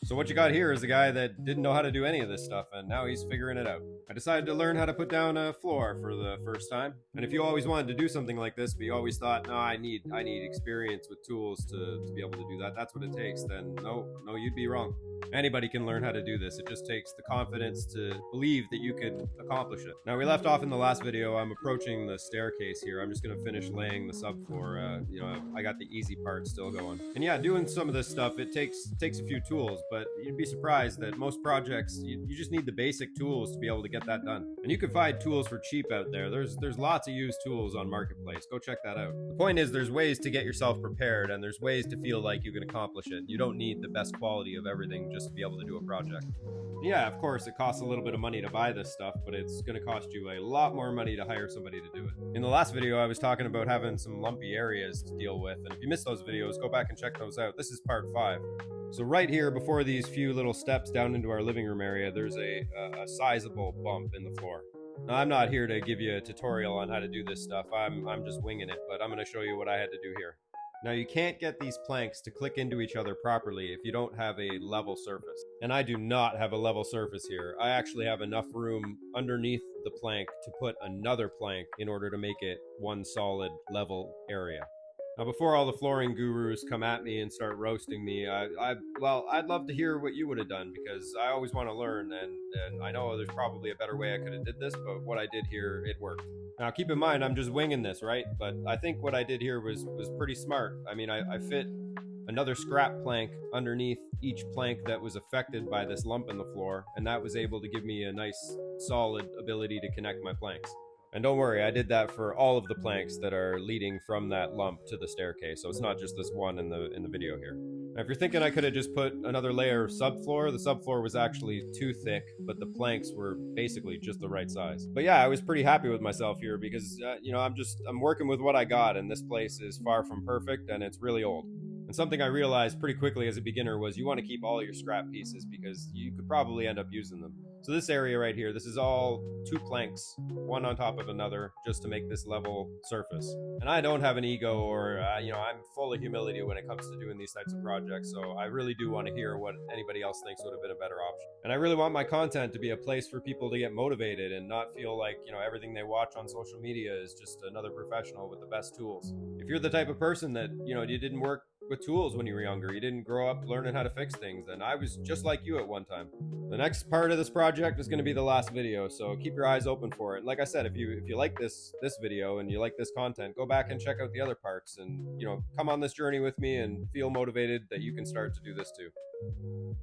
So what you got here is a guy that didn't know how to do any of this stuff, and now he's figuring it out. I decided to learn how to put down a floor for the first time. And if you always wanted to do something like this, but you always thought, no, I need experience with tools to be able to do that. That's what it takes. Then no, you'd be wrong. Anybody can learn how to do this. It just takes the confidence to believe that you can accomplish it. Now, we left off in the last video. I'm approaching the staircase here. I'm just going to finish laying the subfloor. I got the easy part still going. And yeah, doing some of this stuff, it takes a few tools, but you'd be surprised that most projects, you just need the basic tools to be able to get that done. And you can find tools for cheap out there. There's lots of used tools on Marketplace. Go check that out. The point is, there's ways to get yourself prepared, and there's ways to feel like you can accomplish it. You don't need the best quality of everything just to be able to do a project. Yeah, of course, it costs a little bit of money to buy this stuff, but it's going to cost you a lot more money to hire somebody to do it. In the last video, I was talking about having some lumpy areas to deal with, and if you missed those videos, go back and check those out. This is part 5. So right here, before these few little steps down into our living room area, there's a sizable bump in the floor. Now, I'm not here to give you a tutorial on how to do this stuff. I'm just winging it, but I'm going to show you what I had to do here. Now, you can't get these planks to click into each other properly if you don't have a level surface. And I do not have a level surface here. I actually have enough room underneath the plank to put another plank in order to make it one solid level area. Now, before all the flooring gurus come at me and start roasting me, I'd love to hear what you would have done, because I always want to learn, and I know there's probably a better way I could have did this, but what I did here, it worked. Now, keep in mind, I'm just winging this, right? But I think what I did here was pretty smart. I mean, I fit another scrap plank underneath each plank that was affected by this lump in the floor, and that was able to give me a nice, solid ability to connect my planks. And don't worry, I did that for all of the planks that are leading from that lump to the staircase, so it's not just this one in the video here. Now, if you're thinking I could have just put another layer of subfloor, the subfloor was actually too thick, but the planks were basically just the right size. But yeah, I was pretty happy with myself here because, I'm working with what I got, and this place is far from perfect, and it's really old. And something I realized pretty quickly as a beginner was you want to keep all your scrap pieces because you could probably end up using them. So this area right here, this is all 2 planks, one on top of another, just to make this level surface. And I don't have an ego or, I'm full of humility when it comes to doing these types of projects. So I really do want to hear what anybody else thinks would have been a better option. And I really want my content to be a place for people to get motivated and not feel like, everything they watch on social media is just another professional with the best tools. If you're the type of person that, you didn't work with tools when you were younger, you didn't grow up learning how to fix things, then I was just like you at one time. The next part of this project is going to be the last video, so keep your eyes open for it. Like I said, if you like this video and you like this content, go back and check out the other parts, and come on this journey with me and feel motivated that you can start to do this too.